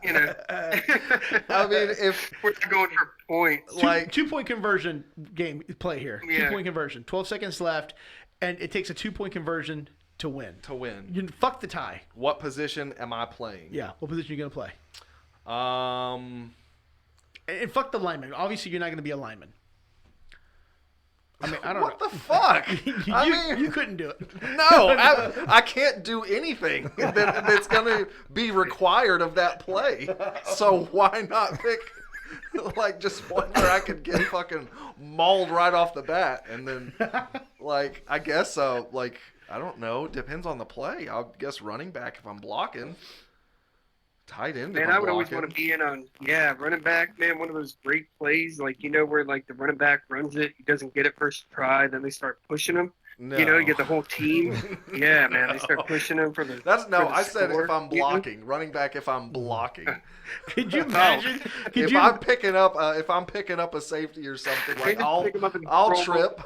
I mean, if we're not going for points. like 2 point conversion game play here. Yeah. 2 point conversion. 12 seconds left, and it takes a 2 point conversion to win. You fuck the tie. What position am I playing? Yeah. What position are you gonna play? And fuck the lineman. Obviously, you're not going to be a lineman. I mean, I don't what know. the fuck? You couldn't do it. No, I can't do anything that's going to be required of that play. So why not pick like just one where I could get fucking mauled right off the bat, and then like I guess so. Like I don't know. Depends on the play. I'll guess running back if I'm blocking. Tight end. Man, I would always want to be in on running back. Man, one of those great plays, like where like the running back runs it, he doesn't get it first try, then they start pushing him. No. You get the whole team. Yeah, man, they start pushing him for the. I said if I'm blocking, running back if I'm blocking. Could you imagine? I'm picking up a safety or something, like I'll trip.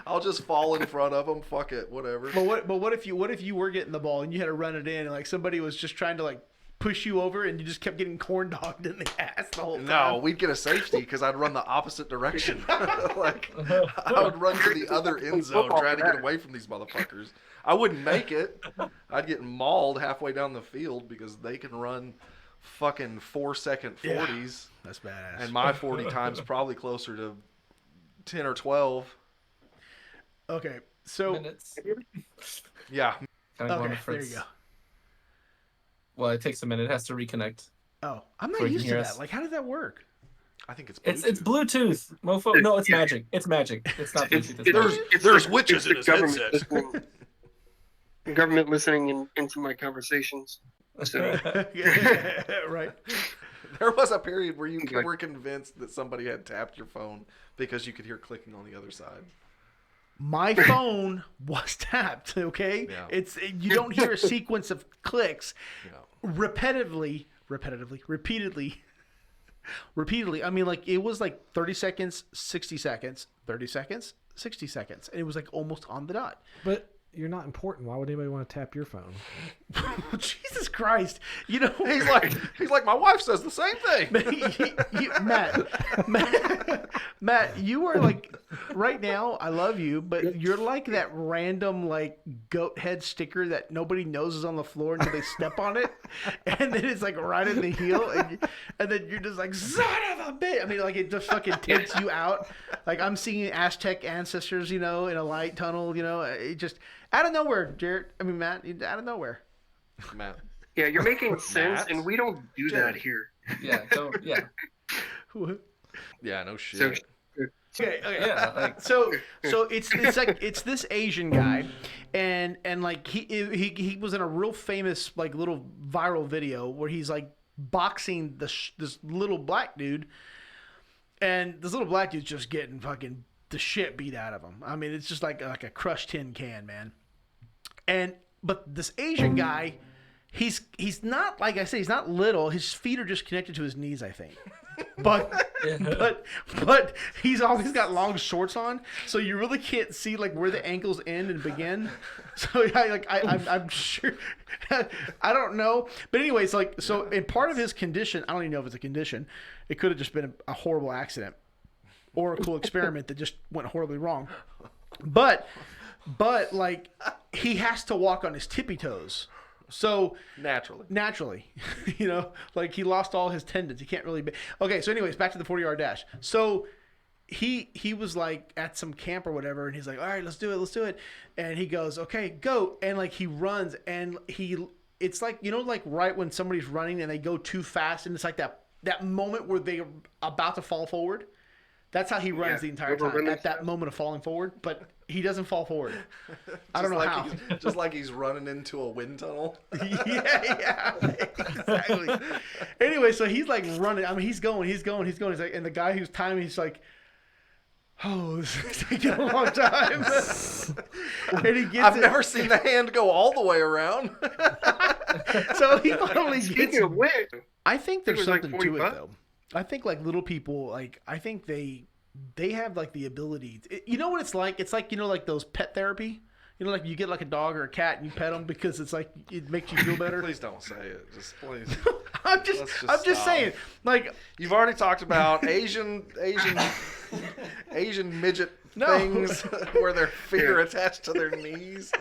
I'll just fall in front of them. Fuck it, whatever. But what if you were getting the ball and you had to run it in, and like somebody was just trying to like push you over, and you just kept getting corn dogged in the ass the whole time? No, we'd get a safety because I'd run the opposite direction. Like I would run to the other end zone trying to get away from these motherfuckers. I wouldn't make it. I'd get mauled halfway down the field because they can run fucking 4-second 40s. Yeah, that's badass. And my 40 time's probably closer to 10 or 12. Okay, so minutes. Yeah. Okay, there you go. Well, it takes a minute. It has to reconnect. Oh, I'm not used to that. Like, how does that work? I think it's Bluetooth. It's Bluetooth, mofo. No, it's magic. It's magic. It's not Bluetooth. There's witches in his headset. Government listening into my conversations. So. Right. There was a period where you were convinced that somebody had tapped your phone because you could hear clicking on the other side. My phone was tapped. Okay, yeah. You don't hear a sequence of clicks Yeah. repeatedly. I mean, like it was like 30 seconds, 60 seconds, 30 seconds, 60 seconds, and it was like almost on the dot. But you're not important. Why would anybody want to tap your phone? Jesus Christ! He's like my wife says the same thing. Matt, you are like right now. I love you, but you're like that random like goat head sticker that nobody knows is on the floor until they step on it, and then it's like right in the heel, and then you're just like son of a bitch. I mean, like it just fucking takes you out. Like I'm seeing Aztec ancestors, in a light tunnel. It just. Out of nowhere, Jared. I mean, Matt, out of nowhere. Matt. Yeah, you're making sense, and we don't do that here. Yeah, yeah. Yeah, no shit. Okay. Yeah, so it's this Asian guy, and like he was in a real famous like little viral video where he's like boxing this little black dude, and this little black dude's just getting fucking the shit beat out of him. I mean, it's just like a crushed tin can, man. But this Asian guy, he's not, like I said, he's not little. His feet are just connected to his knees, I think. But he's always got long shorts on, so you really can't see like where the ankles end and begin. So I'm sure I don't know, but anyways, and part of his condition, I don't even know if it's a condition. It could have just been a horrible accident or a cool experiment that just went horribly wrong. But like he has to walk on his tippy toes. So naturally, like he lost all his tendons. He can't really be. Okay, so anyways, back to the 40-yard dash. So he was like at some camp or whatever, and he's like, all right, let's do it. And he goes, okay, go. And like he runs, and it's like, like right when somebody's running and they go too fast, and it's like that moment where they're about to fall forward. That's how he runs the entire time, at that moment of falling forward, but he doesn't fall forward. I don't know how. Just like he's running into a wind tunnel. Yeah, exactly. Anyway, so he's like running. I mean, he's going. He's like, and the guy who's timing, he's like, Oh, this is taking a long time. And he gets I've never seen the hand go all the way around. So he finally gets. Speaking of which, I think there's it was like something to it 45. though. I think like little people, like I think they have like the ability. You know what it's like? It's like, you know, like those pet therapy. You know, like you get like a dog or a cat and you pet them because it's like it makes you feel better. Please don't say it. Just please. I'm just stop. saying. Like You've already talked about Asian midget things where their feet are attached to their knees.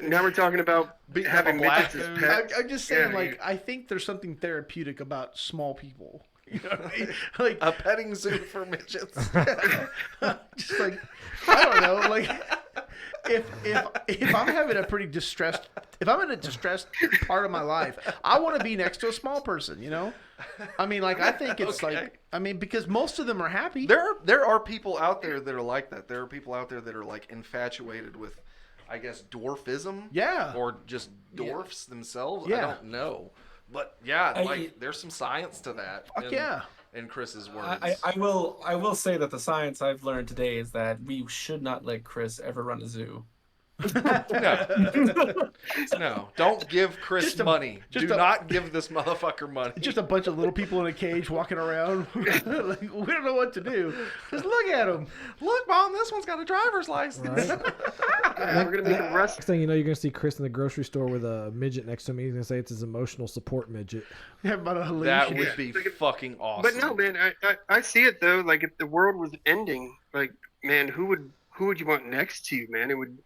Now we're talking about Beating having up a black midgets as dude. pets. I'm just saying, Yeah, like I think there's something therapeutic about small people. You know what I mean? Like A petting zoo for midgets. just like I don't know, like if I'm having a pretty distressed, if I'm in a distressed part of my life, I want to be next to a small person, you know? I mean, like I think it's Okay. like, I mean, because most of them are happy. There are people out there that are like that. There are people out there that are like infatuated with, I guess, dwarfism. Yeah. Or just dwarfs themselves. Yeah. I don't know. But yeah, I- like there's some science to that. Fuck yeah. In Chris's words. I will say that the science I've learned today is that we should not let Chris ever run a zoo. No, don't give Chris Just a- money. just Do a- not give this motherfucker money. Just a bunch of little people in a cage walking around. Like, we don't know what to do. Just look at them. Look, Mom, this one's got a driver's license. Right? Yeah, we're gonna make a rust. Next thing you know, you're gonna see Chris in the grocery store with a midget next to him. He's gonna say it's his emotional support midget. Yeah, about a That hallucination. would be fucking awesome. But no, man, I see it though. Like if the world was ending, like man, who would you want next to you, man? It would.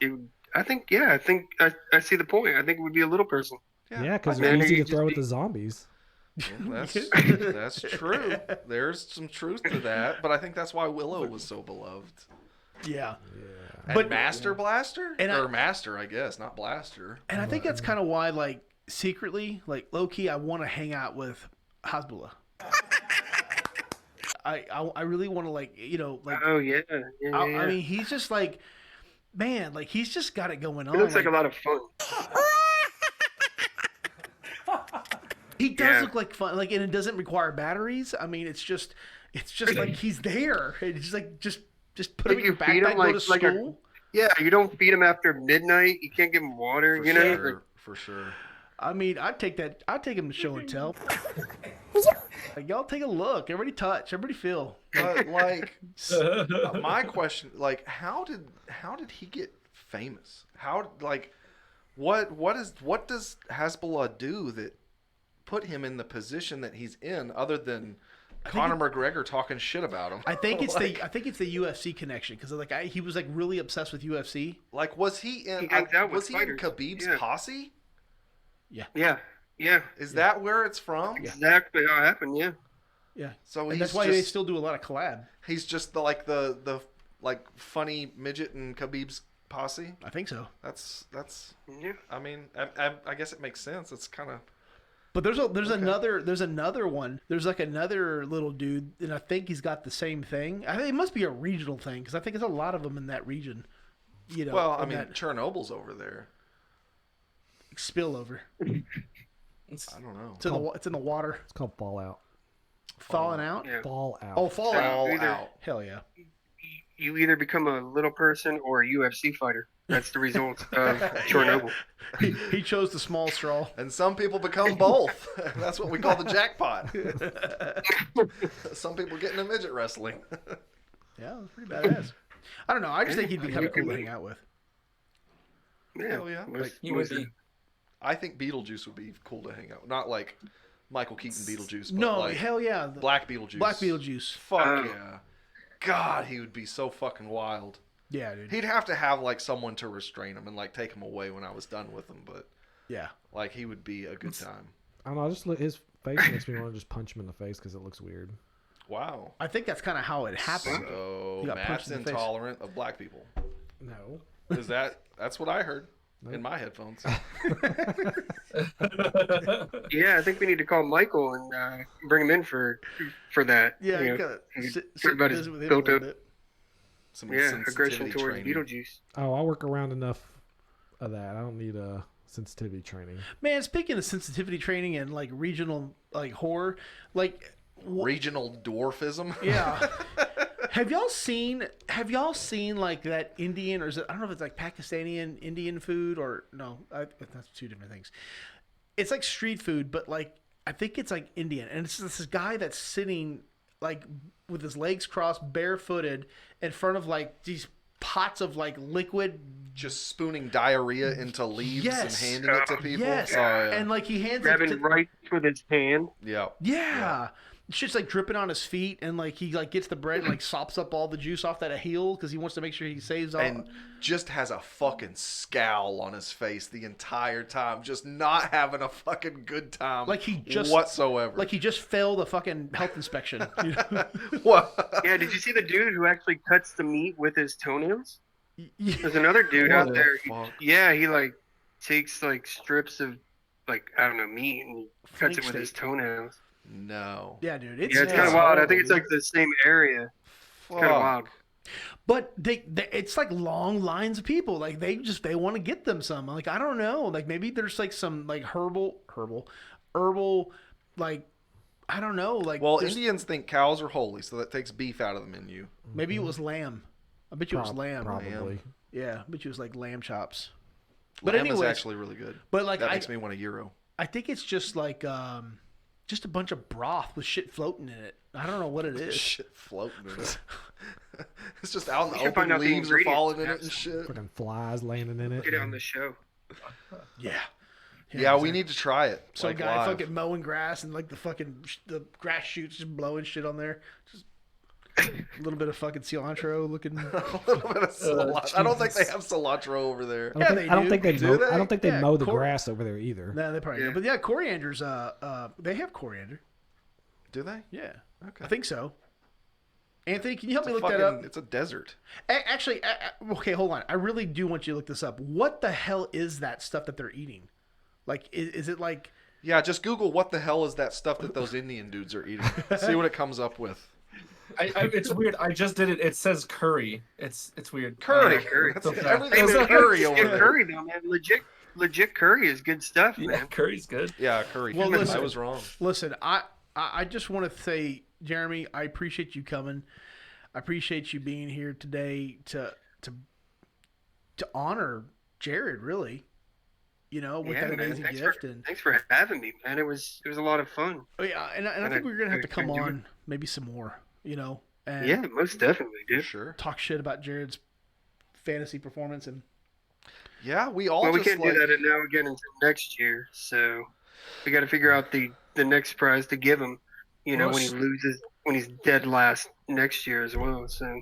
I think I see the point. I think it would be a little person. Yeah, because Man, they're easy to you just throw with be- the zombies. That's true. There's some truth to that, but I think that's why Willow was so beloved. Yeah. And But- Master Blaster? And or Master, I guess, not Blaster. And I think that's kind of why, like, secretly, like, low-key, I want to hang out with Hasbullah. I really want to, like, you know, like, Oh yeah, yeah. I mean, he's just like, man, like, he's just got it going on. It looks like a lot of fun. He does Yeah. look like fun, like, and it doesn't require batteries. I mean, it's just like he's there. It's just like, just put him in You your feed him backpack, go to like a- school. Yeah, you don't feed them after midnight. You can't give them water. For you know, sure. Like, For sure. I mean, I'd take him to show and tell. Like, y'all take a look. Everybody touch. Everybody feel. But like my question, like how did he get famous? How like what does Hasbullah do that put him in the position that he's in other than Conor McGregor talking shit about him? I think it's like, the UFC connection because like he was like really obsessed with UFC. like was he in He hangs out with was he in fighters. Khabib's Yeah. posse? yeah. Is that where it's from? Exactly how it happened. Yeah. Yeah. So And he's that's why just, they still do a lot of collab. he's just the like funny midget in Khabib's posse. I think so. That's Yeah. I mean I guess it makes sense. It's kind of But there's another one. There's like another little dude, and I think he's got the same thing. I think it must be a regional thing because I think there's a lot of them in that region. You know. well. I in mean that Chernobyl's over there. spillover. I don't know. It's in the water. It's called Fallout. Falling out. Yeah. Fallout. Oh, fallout. All either- out. Hell yeah. You either become a little person or a UFC fighter. That's the result of Chernobyl. He chose the small straw. And some people become both. That's what we call the jackpot. Some people get into midget wrestling. Yeah, it's pretty badass. I don't know. I just think he'd be kind of cool to hang out with. Yeah. Hell yeah. Was- You would was- be. I think Beetlejuice would be cool to hang out. Not like Michael Keaton Beetlejuice, but No, like hell yeah. Black Beetlejuice. Black Beetlejuice. Fuck yeah. God, he would be so fucking wild. Yeah, dude. He'd have to have like someone to restrain him and like take him away when I was done with him, but Yeah. like he would be a good time. I don't know. I just look, his face makes me want to just punch him in the face because it looks weird. Wow. I think that's kind of how it happened. So You got Matt's punched in the face. intolerant of black people. No. Is that's what I heard in my headphones. Yeah, I think we need to call Michael and bring him in for that. Yeah, you you know, gotta and sit talk about his visit with him a built little up, bit. Some aggression sensitivity towards training. Beetlejuice. Oh, I work around enough of that. I don't need sensitivity training. Man, speaking of sensitivity training and like regional like horror, like Regional dwarfism. yeah. Have y'all seen like that Indian, or is it, I don't know if it's like Pakistani Indian food, or no, that's two different things. It's like street food, but like I think it's like Indian, and it's this guy that's sitting like with his legs crossed, barefooted, in front of like these pots of like liquid, just spooning diarrhea into leaves and handing it to people. Yes, Oh, yeah. and like he hands Grabbing it to, right with his hand. yeah. Shit's like dripping on his feet, and like he like gets the bread and like sops up all the juice off that heel because he wants to make sure he saves all. And just has a fucking scowl on his face the entire time, just not having a fucking good time, like he just whatsoever. Like he just failed a fucking health inspection. You know? What? Yeah, did you see the dude who actually cuts the meat with his toenails? There's another dude out there. He like takes like strips of like, I don't know, meat and he cuts it with his toenails. No. Yeah, dude. It's kind of wild. I think it's like the same area. It's kind of wild. But they it's like long lines of people. Like they want to get them some. Like I don't know. Like maybe there's like some like herbal like I don't know. Like well, Indians think cows are holy, so that takes beef out of the menu. Maybe it was lamb. I bet you it was lamb. Probably. Yeah, I bet you it was like lamb chops. But lamb is actually really good. But like that makes me want a gyro. I think it's just like just a bunch of broth with shit floating in it. I don't know what it is. Shit floating in it. It's just out in the open, leaves are falling in it and shit. Fucking flies landing in it. Get it on the show. Yeah. Yeah, we need to try it. So like a guy live. fucking mowing grass and like the grass shoots just blowing shit on there. Just a little bit of fucking cilantro looking. A little bit of cilantro. I don't think they have cilantro over there. I don't think they do. I don't think they mow the grass over there either. No, they probably don't. But yeah, coriander's they have coriander. Do they? Yeah. Okay. I think so. Anthony, can you help me look that up? It's a desert. Actually, okay, hold on. I really do want you to look this up. What the hell is that stuff that they're eating? Like, is it like... Yeah, just Google what the hell is that stuff that those Indian dudes are eating. See what it comes up with. It's weird. I just did it. It says curry. It's weird. Curry. Everything's curry over there. Curry, though, man. Legit curry is good stuff, man. Yeah, curry's good. Yeah, curry. Well, listen, I was wrong. Listen, I just want to say, Jeremy, I appreciate you coming. I appreciate you being here today to honor Jared, really. You know, with that amazing gift. Thanks for having me, man. It was a lot of fun. Oh, yeah, and I think we're gonna have to come on maybe some more. You know. And yeah, most definitely, dude. Sure. Talk shit about Jared's fantasy performance and. Yeah, we can't do that now again until next year. So we got to figure out the next prize to give him. You know, when he's dead last next year as well. So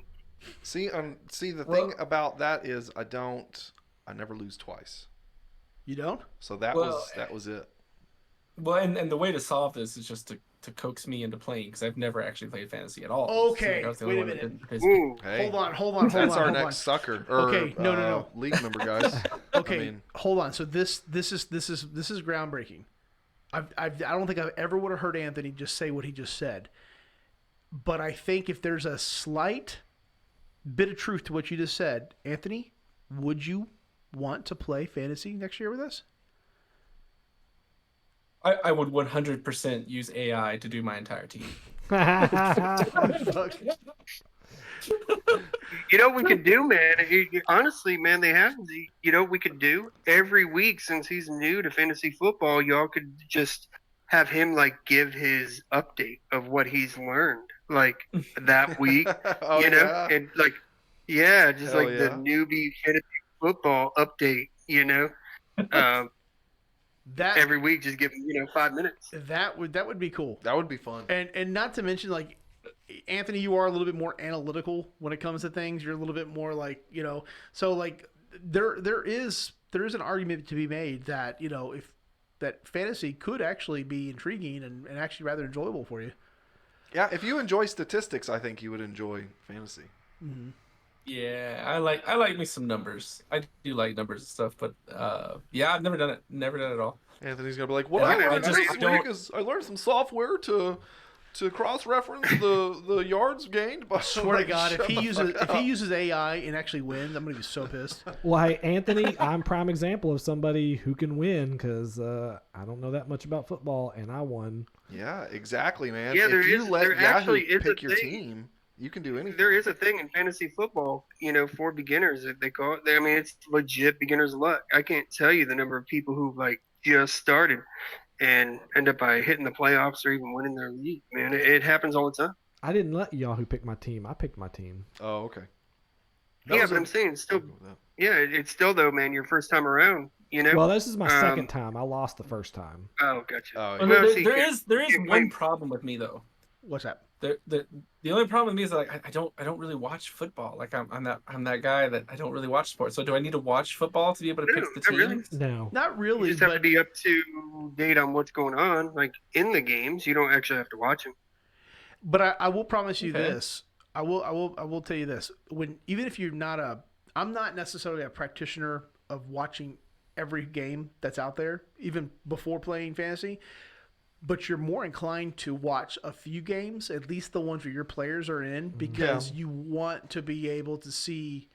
see, the thing about that is I never lose twice. You don't? So that was it. Well, and the way to solve this is just to coax me into playing because I've never actually played fantasy at all. Okay, so wait a minute. Hey, hold on. That's our next sucker. Okay, no. League member guys. Okay, hold on. So this is groundbreaking. I don't think I've ever would have heard Anthony just say what he just said. But I think if there's a slight bit of truth to what you just said, Anthony, would you want to play fantasy next year with us? I would 100% use AI to do my entire team. You know what we could do, man? Honestly, man, we could do every week since he's new to fantasy football. Y'all could just have him like give his update of what he's learned like that week, and like, the newbie fantasy football update, that every week, just give him 5 minutes. That would be cool. That would be fun. And not to mention, like, Anthony, you are a little bit more analytical when it comes to things. You're a little bit more like, so like there is an argument to be made that if that fantasy could actually be intriguing and actually rather enjoyable for you. Yeah, if you enjoy statistics, I think you would enjoy fantasy. Mm-hmm. Yeah, I like me some numbers. I do like numbers and stuff, but I've never done it. Never done it at all. Anthony's gonna be like, "What I learned this week is I learned some software to cross-reference the yards gained." I swear to God, if he uses AI and actually wins, I'm gonna be so pissed. Well, hey, Anthony, I'm prime example of somebody who can win because I don't know that much about football, and I won. Yeah, exactly, man. Yeah, if you let Yahoo pick your team, You can do anything. There is a thing in fantasy football, for beginners. They call it. I mean, it's legit beginner's luck. I can't tell you the number of people who like just started and end up by hitting the playoffs or even winning their league. Man, it happens all the time. I didn't let y'all who picked my team. I picked my team. Oh, okay. Yeah, but I'm saying it's still. Yeah, it's still though, man. Your first time around, Well, this is my second time. I lost the first time. Oh, gotcha. Oh, Well, yeah. there is one problem with me though. What's that? The only problem with me is like I don't really watch football. Like I'm that guy that I don't really watch sports. So do I need to watch football to be able to pick the teams? Really. No, Not really. You just have to be up to date on what's going on, like in the games. You don't actually have to watch them. But I will promise you Okay. this. I will tell you this. Even if you're not I'm not necessarily a practitioner of watching every game that's out there, even before playing fantasy. But you're more inclined to watch a few games, at least the ones where your players are in, because you want to be able to see,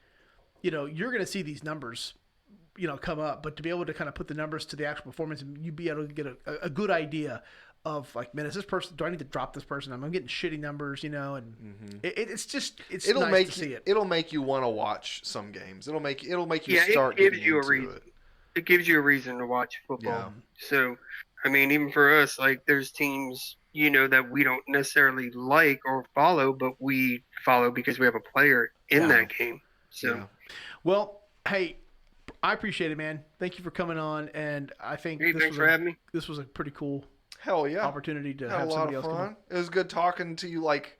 you're going to see these numbers, come up, but to be able to kind of put the numbers to the actual performance and you be able to get a good idea of like, man, is this person, do I need to drop this person? I'm getting shitty numbers, and it's It'll nice to see it. It'll make you want to watch some games. It'll make you it start gives getting you a into reason. it. It gives you a reason to watch football. Yeah. So, I mean, even for us, like there's teams, that we don't necessarily like or follow, but we follow because we have a player in that game. So, Well, hey, I appreciate it, man. Thank you for coming on, and I think thanks for having me. This was a pretty cool Hell yeah. opportunity to Had have a lot somebody of else come on. fun. It was good talking to you like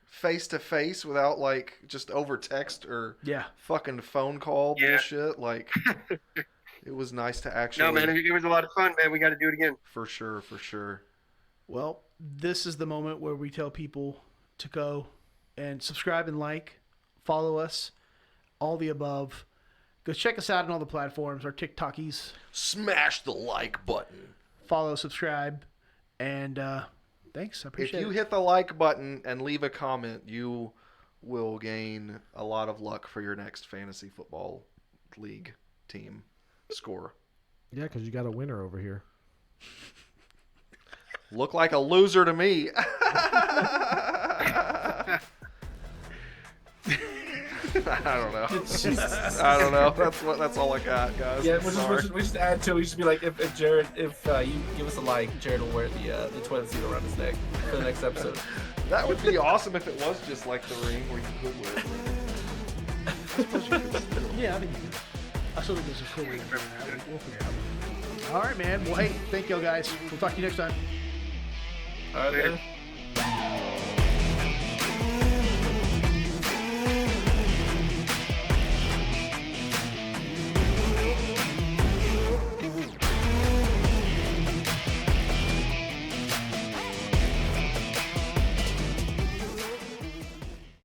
face to face without like just over text or fucking phone call bullshit. Like it was nice to actually. No, man, it was a lot of fun, man. We got to do it again. For sure. Well, this is the moment where we tell people to go and subscribe and like, follow us, all the above. Go check us out on all the platforms, our TikTokies. Smash the like button. Follow, subscribe, and thanks. I appreciate it. If you hit the like button and leave a comment, you will gain a lot of luck for your next fantasy football league team score. Yeah, because you got a winner over here. Look like a loser to me. I don't know. That's all I got, guys. Yeah, we should add to it. We should be like, if Jared, if you give us a like, Jared will wear the toilet seat around his neck for the next episode. That would be awesome if it was just like the ring where you could wear it. Yeah, I think you can. I still think there's a cool way to do that. We'll figure it out. All right, man. Well, hey, thank y'all guys. We'll talk to you next time. All right, man.